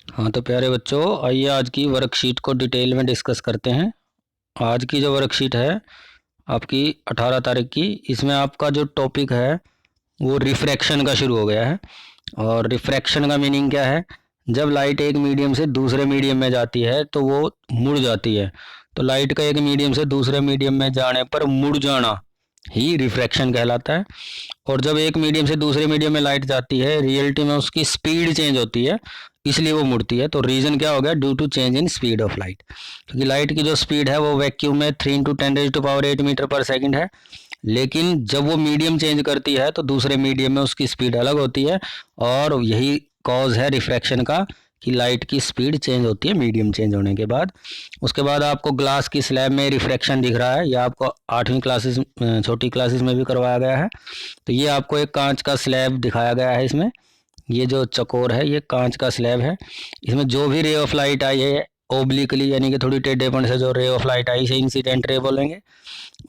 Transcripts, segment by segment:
हाँ तो प्यारे बच्चों, आइए आज की वर्कशीट को डिटेल में डिस्कस करते हैं। आज की जो वर्कशीट है आपकी 18 तारीख की, इसमें आपका जो टॉपिक है वो रिफ्रैक्शन का शुरू हो गया है। और रिफ्रैक्शन का मीनिंग क्या है? जब लाइट एक मीडियम से दूसरे मीडियम में जाती है तो वो मुड़ जाती है। तो लाइट का एक मीडियम से दूसरे मीडियम में जाने पर मुड़ जाना ही रिफ्रैक्शन कहलाता है। और जब एक मीडियम से दूसरे मीडियम में लाइट जाती है, रियलिटी में उसकी स्पीड चेंज होती है, इसलिए वो मुड़ती है। तो रीज़न क्या हो गया? Due to change in speed of light. क्योंकि लाइट की जो स्पीड है वो वैक्यूम में 3 × 10⁻⁸ मीटर पर सेकंड है, लेकिन जब वो मीडियम चेंज करती है तो दूसरे मीडियम में उसकी स्पीड अलग होती है। और यही कॉज है रिफ्रैक्शन का कि लाइट की स्पीड चेंज होती है मीडियम चेंज होने के बाद। उसके बाद आपको ग्लास की स्लैब में रिफ्रैक्शन दिख रहा है, यह आपको 8वीं क्लासेस छोटी क्लासेस में भी करवाया गया है। तो ये आपको एक कांच का स्लैब दिखाया गया है। इसमें ये जो चकोर है ये कांच का स्लैब है। इसमें जो भी रे ऑफ लाइट आई है ओब्लिकली, यानी कि थोड़ी टेढ़ेपन से जो रे ऑफ लाइट आई, इसे इंसिडेंट रे बोलेंगे।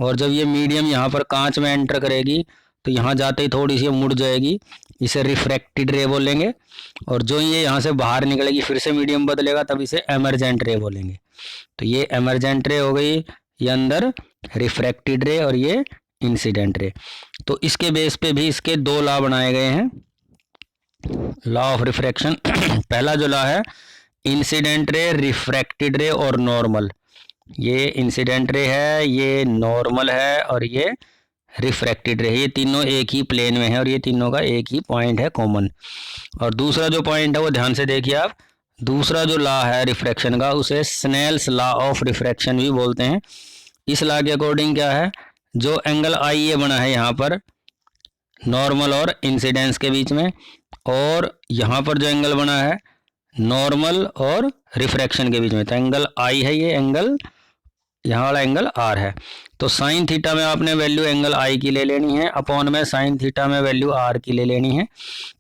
और जब ये मीडियम यहाँ पर कांच में एंटर करेगी तो यहाँ जाते ही थोड़ी सी मुड़ जाएगी, इसे रिफ्रैक्टेड रे बोलेंगे। और जो ये यहाँ से बाहर निकलेगी फिर से मीडियम बदलेगा, तब इसे एमरजेंट रे बोलेंगे। तो ये एमरजेंट रे हो गई, ये अंदर रिफ्रैक्टेड रे और ये इंसिडेंट रे। तो इसके बेस पे भी इसके दो लॉ बनाए गए हैं, लॉ ऑफ रिफ्रैक्शन। पहला जो लॉ है इंसिडेंट रे, रिफ्रैक्टेड रे और नॉर्मल। ये इंसिडेंट रे है, ये नॉर्मल है और ये रिफ्रैक्टेड रे। ये तीनों एक ही प्लेन में है और ये तीनों का एक ही पॉइंट है कॉमन। और दूसरा जो पॉइंट है वो ध्यान से देखिए आप, दूसरा जो लॉ है रिफ्रैक्शन का उसे स्नेल्स लॉ ऑफ रिफ्रैक्शन भी बोलते हैं। इस लॉ के अकॉर्डिंग क्या है, जो एंगल आई ए बना है यहाँ पर नॉर्मल और इंसिडेंस के बीच में, और यहाँ पर जो एंगल बना है नॉर्मल और रिफ्रैक्शन के बीच में, तो एंगल आई है, ये एंगल यहाँ वाला एंगल आर है। तो साइन थीटा में आपने वैल्यू एंगल आई की ले लेनी है, अपॉन में साइन थीटा में वैल्यू आर की ले लेनी है।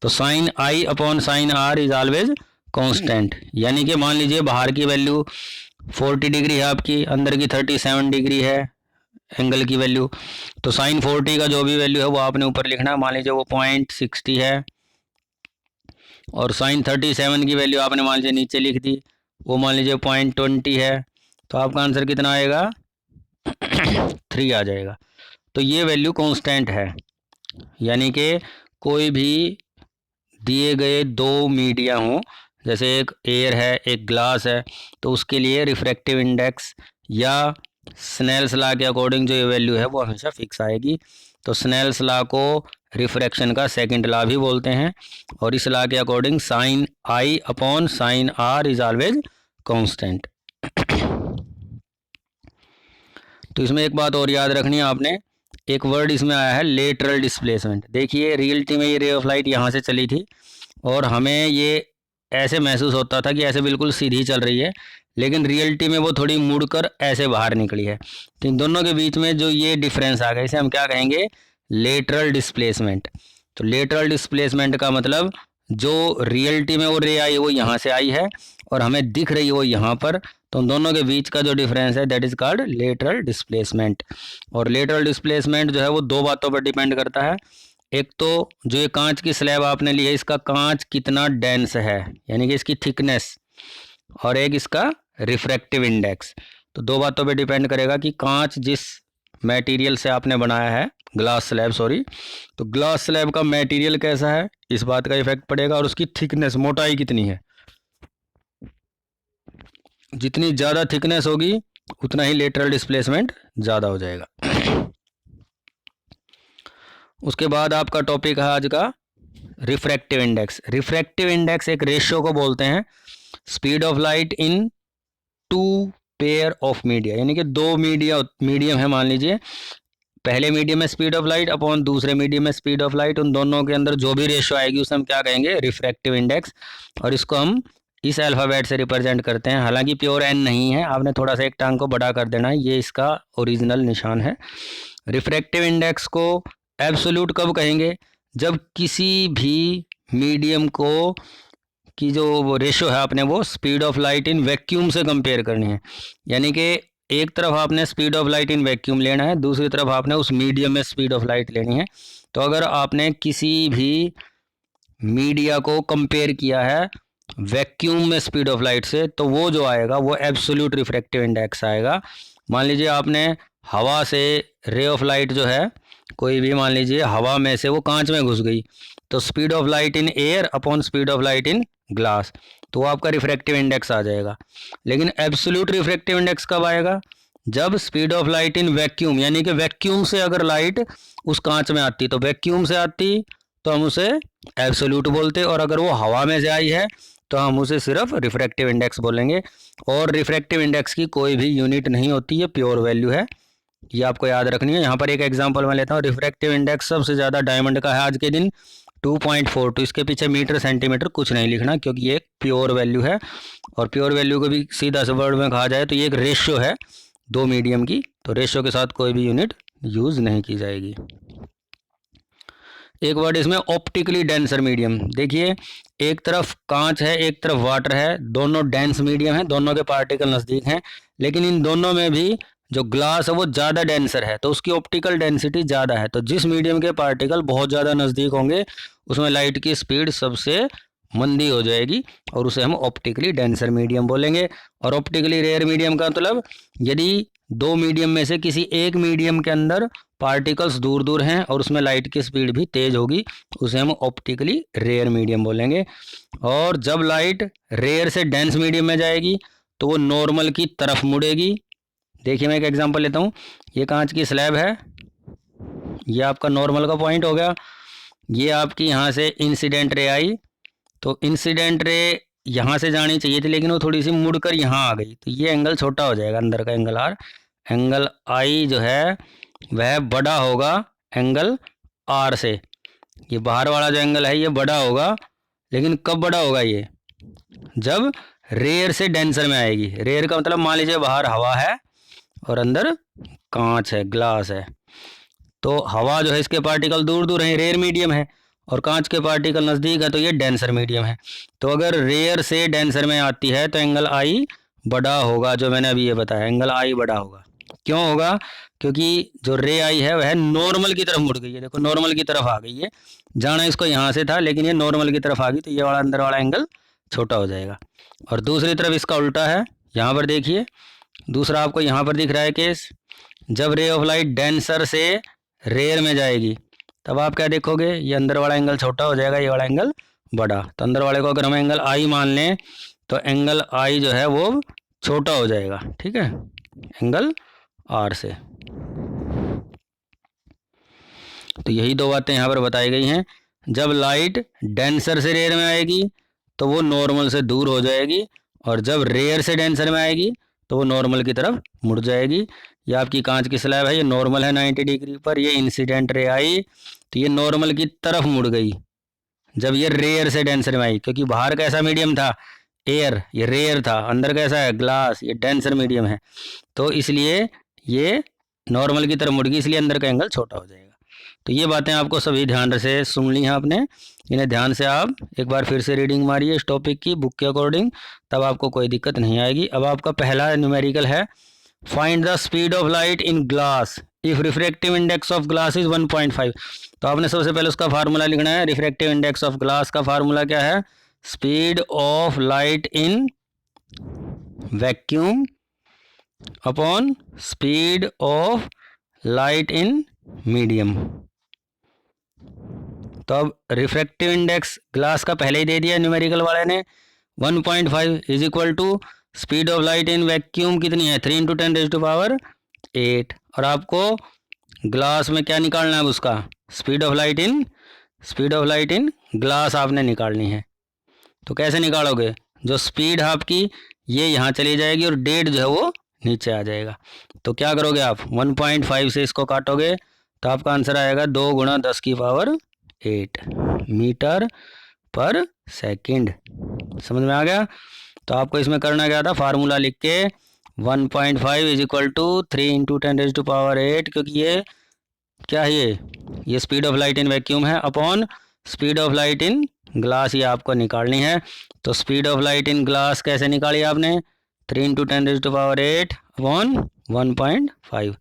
तो sine I upon sine R is always constant. यानी कि मान लीजिए बाहर की वैल्यू 40 डिग्री है आपकी, अंदर की 37 डिग्री है एंगल की वैल्यू। तो साइन 40 का जो भी वैल्यू है वो आपने ऊपर लिखना है, मान लीजिए वो 0.60 है। और साइन 37 की वैल्यू आपने मान लीजिए नीचे लिख दी, वो मान लीजिए 0.20 है। तो आपका आंसर कितना आएगा? 3 आ जाएगा। तो ये वैल्यू कांस्टेंट है, यानी कि कोई भी दिए गए दो मीडिया हों, जैसे एक एयर है एक ग्लास है, तो उसके लिए रिफ्रैक्टिव इंडेक्स या स्नेल्स लॉ के अकॉर्डिंग जो ये वैल्यू है वो हमेशा फिक्स आएगी। तो स्नेल्स लॉ को रिफ्रैक्शन का सेकंड लॉ भी बोलते हैं। और इस लॉ के according sine I upon sine R is always constant. तो इसमें एक बात और याद रखनी है आपने, एक वर्ड इसमें आया है लेटरल डिस्प्लेसमेंट। देखिए रियलिटी में ये रे ऑफ लाइट यहाँ से चली थी और हमें ये ऐसे महसूस होता था कि ऐसे बिल्कुल सीधी चल रही है, लेकिन रियलिटी में वो थोड़ी मुड़कर ऐसे बाहर निकली है। तो इन दोनों के बीच में जो ये डिफरेंस आ गया, इसे हम क्या कहेंगे? Lateral displacement. तो लेटरल डिस्प्लेसमेंट का मतलब जो रियलिटी में वो रे आई वो यहाँ से आई है और हमें दिख रही है वो यहाँ पर, तो उन दोनों के बीच का जो डिफरेंस है that is called lateral displacement. और लेटरल डिस्प्लेसमेंट जो है वो दो बातों पर डिपेंड करता है। एक तो जो ये कांच की स्लैब आपने ली है इसका कांच कितना डेंस है, यानी कि इसकी थिकनेस, और एक इसका रिफ्रैक्टिव इंडेक्स। तो दो बातों पे डिपेंड करेगा कि कांच जिस मटेरियल से आपने बनाया है, ग्लास स्लैब सॉरी, तो ग्लास स्लैब का मटेरियल कैसा है इस बात का इफेक्ट पड़ेगा, और उसकी थिकनेस मोटाई कितनी है। जितनी ज़्यादा थिकनेस होगी उतना ही लेटरल डिस्प्लेसमेंट ज़्यादा हो जाएगा। उसके बाद आपका टॉपिक है आज का रिफ्रैक्टिव इंडेक्स। रिफ्रैक्टिव इंडेक्स एक रेशियो को बोलते हैं, speed of light in two pair of media, यानी कि दो मीडियम है मान लीजिए, पहले मीडियम में स्पीड ऑफ लाइट अपॉन दूसरे मीडियम में स्पीड ऑफ लाइट, उन दोनों के अंदर जो भी रेशियो आएगी उसे हम क्या कहेंगे? Refractive index. और इसको हम इस अल्फ़ाबेट से रिप्रेजेंट करते हैं, हालांकि प्योर एन नहीं है, आपने थोड़ा सा एक टांग को बड़ा कर देना है, ये इसका ओरिजिनल निशान है। रिफ्रैक्टिव इंडेक्स को एब्सोल्यूट कब कहेंगे? जब किसी भी मीडियम को की जो रेशियो है आपने वो speed of light in vacuum से कंपेयर करनी है। यानी कि एक तरफ आपने speed of light in vacuum लेना है, दूसरी तरफ आपने उस मीडियम में स्पीड ऑफ लाइट लेनी है। तो अगर आपने किसी भी मीडिया को कंपेयर किया है वैक्यूम में स्पीड ऑफ लाइट से, तो वो जो आएगा वो एब्सोल्यूट रिफ्रैक्टिव इंडेक्स आएगा। मान लीजिए आपने हवा से रे ऑफ लाइट जो है, कोई भी मान लीजिए हवा में से वो कांच में घुस गई, तो speed of light in air upon speed of light in glass, तो वो आपका रिफ्रैक्टिव इंडेक्स आ जाएगा। लेकिन एब्सोल्यूट रिफ्रैक्टिव इंडेक्स कब आएगा? जब speed of light in vacuum, यानी कि वैक्यूम से अगर लाइट उस कांच में आती, तो वैक्यूम से आती तो हम उसे एब्सोल्यूट बोलते, और अगर वो हवा में से आई है तो हम उसे सिर्फ रिफ्रैक्टिव इंडेक्स बोलेंगे। और रिफ्रैक्टिव इंडेक्स की कोई भी यूनिट नहीं होती है, प्योर वैल्यू है, ये आपको याद रखनी है। यहाँ पर एक एग्जांपल मैं लेता हूँ। रिफ्रैक्टिव इंडेक्स सबसे ज़्यादा डायमंड का है आज के दिन 2.42, इसके पीछे मीटर सेंटीमीटर कुछ नहीं लिखना, क्योंकि ये एक प्योर वैल्यू है। और प्योर वैल्यू को भी सीधा से वर्ड में कहा जाए तो ये एक रेशियो है दो मीडियम की, तो रेशियो के साथ कोई भी यूनिट यूज़ नहीं की जाएगी। एक वर्ड इसमें ऑप्टिकली डेंसर मीडियम। देखिए, एक तरफ कांच है, एक तरफ वाटर है, दोनों डेंस मीडियम है, दोनों के पार्टिकल नज़दीक हैं, लेकिन इन दोनों में भी जो ग्लास है वो ज़्यादा डेंसर है, तो उसकी ऑप्टिकल डेंसिटी ज़्यादा है। तो जिस मीडियम के पार्टिकल बहुत ज़्यादा नज़दीक होंगे उसमें लाइट की स्पीड सबसे मंदी हो जाएगी, और उसे हम ऑप्टिकली डेंसर मीडियम बोलेंगे। और ऑप्टिकली रेयर मीडियम का मतलब, यदि दो मीडियम में से किसी एक मीडियम के अंदर पार्टिकल्स दूर दूर हैं और उसमें लाइट की स्पीड भी तेज़ होगी, उसे हम ऑप्टिकली रेयर मीडियम बोलेंगे। और जब लाइट रेयर से डेंस मीडियम में जाएगी तो वो नॉर्मल की तरफ मुड़ेगी। देखिए, मैं एक एग्जांपल लेता हूँ। ये कांच की स्लैब है, ये आपका नॉर्मल का पॉइंट हो गया, ये आपकी यहाँ से इंसिडेंट रे आई, तो इंसिडेंट रे यहाँ से जानी चाहिए थी, लेकिन वो थोड़ी सी मुड़कर यहाँ आ गई, तो ये एंगल छोटा हो जाएगा, अंदर का एंगल आर। एंगल आई जो है वह बड़ा होगा एंगल आर से। ये बाहर वाला जो एंगल है ये बड़ा होगा, लेकिन कब बड़ा होगा? ये जब रेयर से डेंसर में आएगी। रेयर का मतलब, मान लीजिए बाहर हवा है और अंदर कांच है, ग्लास है, तो हवा जो है इसके पार्टिकल दूर दूर हैं, रेयर मीडियम है, और कांच के पार्टिकल नज़दीक है, तो ये डेंसर मीडियम है। तो अगर रेयर से डेंसर में आती है तो एंगल आई बड़ा होगा, जो मैंने अभी ये बताया, एंगल आई बड़ा होगा। क्यों होगा? क्योंकि जो रे आई है वह नॉर्मल की तरफ मुड़ गई है। देखो, नॉर्मल की तरफ आ गई है, जाना इसको यहाँ से था, लेकिन ये नॉर्मल की तरफ आ गई, तो ये वाला अंदर वाला एंगल छोटा हो जाएगा। और दूसरी तरफ इसका उल्टा है। यहाँ पर देखिए, दूसरा आपको यहाँ पर दिख रहा है केस, जब रे ऑफ लाइट डेंसर से रेयर में जाएगी तब आप क्या देखोगे? ये अंदर वाला एंगल छोटा हो जाएगा, ये वाला एंगल बड़ा। तो अंदर वाले को अगर हम एंगल आई मान लें तो एंगल आई जो है वो छोटा हो जाएगा, ठीक है, एंगल आर से। तो यही दो बातें यहाँ पर बताई गई हैं। जब लाइट डेंसर से रेयर में आएगी तो वो नॉर्मल से दूर हो जाएगी, और जब रेयर से डेंसर में आएगी तो वो नॉर्मल की तरफ मुड़ जाएगी। ये आपकी कांच की स्लैब है, ये नॉर्मल है 90 डिग्री पर, ये इंसिडेंट रे आई तो ये नॉर्मल की तरफ मुड़ गई जब ये रेयर से डेंसर में आई, क्योंकि बाहर कैसा मीडियम था? एयर, ये रेयर था, अंदर कैसा है? ग्लास, ये डेंसर मीडियम है, तो इसलिए ये नॉर्मल की तरफ मुड़ गई, इसलिए अंदर का एंगल छोटा हो जाएगा। तो ये बातें आपको सभी ध्यान से सुन ली हैं आपने, इन्हें ध्यान से आप एक बार फिर से रीडिंग मारिए इस टॉपिक की बुक के अकॉर्डिंग, तब आपको कोई दिक्कत नहीं आएगी। अब आपका पहला न्यूमेरिकल है, find the speed of light in glass if refractive index of glass is 1.5। तो आपने सबसे पहले उसका फार्मूला लिखना है। रिफ्रैक्टिव इंडेक्स ऑफ ग्लास का फार्मूला क्या है? Speed of light in vacuum upon speed of light in medium. तो अब रिफ्रैक्टिव इंडेक्स ग्लास का पहले ही दे दिया न्यूमेरिकल वाले ने, 1.5 is equal to speed of light in vacuum कितनी है? 3 × 10⁸ और आपको ग्लास में क्या निकालना है? उसका speed of light in glass आपने निकालनी है। तो कैसे निकालोगे? जो स्पीड आपकी ये यहाँ चली जाएगी और डेट जो है वो नीचे आ जाएगा। तो क्या करोगे आप? 1.5 से इसको काटोगे तो आपका आंसर आएगा 2 × 10⁸ मीटर पर सेकंड। समझ में आ गया? तो आपको इसमें करना क्या था? फार्मूला लिख के 1.5 इज इक्वल टू 3 × 10⁸, क्योंकि ये क्या है? ये speed of light in vacuum है, upon speed of light in glass, ये आपको निकालनी है। तो speed of light in glass कैसे निकाली आपने? 3 × 10⁸ अपॉन 1.5।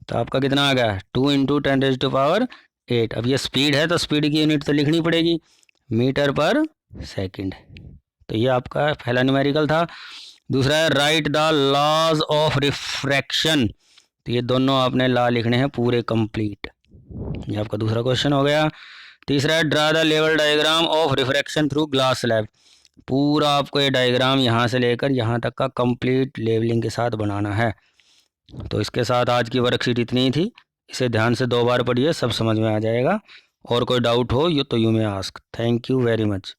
तो आपका कितना आ गया? 2 × 10⁸। अब ये स्पीड है तो स्पीड की यूनिट तो लिखनी पड़ेगी, मीटर पर सेकंड। तो ये आपका पहला न्यूमेरिकल था। दूसरा है write the laws of refraction, तो ये दोनों आपने लॉ लिखने हैं पूरे कंप्लीट, ये आपका दूसरा क्वेश्चन हो गया। तीसरा है draw the level diagram of refraction through glass slab, पूरा आपको ये डायग्राम यहाँ से लेकर यहाँ तक का कंप्लीट लेवलिंग के साथ बनाना है। तो इसके साथ आज की वर्कशीट इतनी ही थी, इसे ध्यान से 2 बार पढ़िए, सब समझ में आ जाएगा। और कोई डाउट हो तो you may ask. Thank you very much.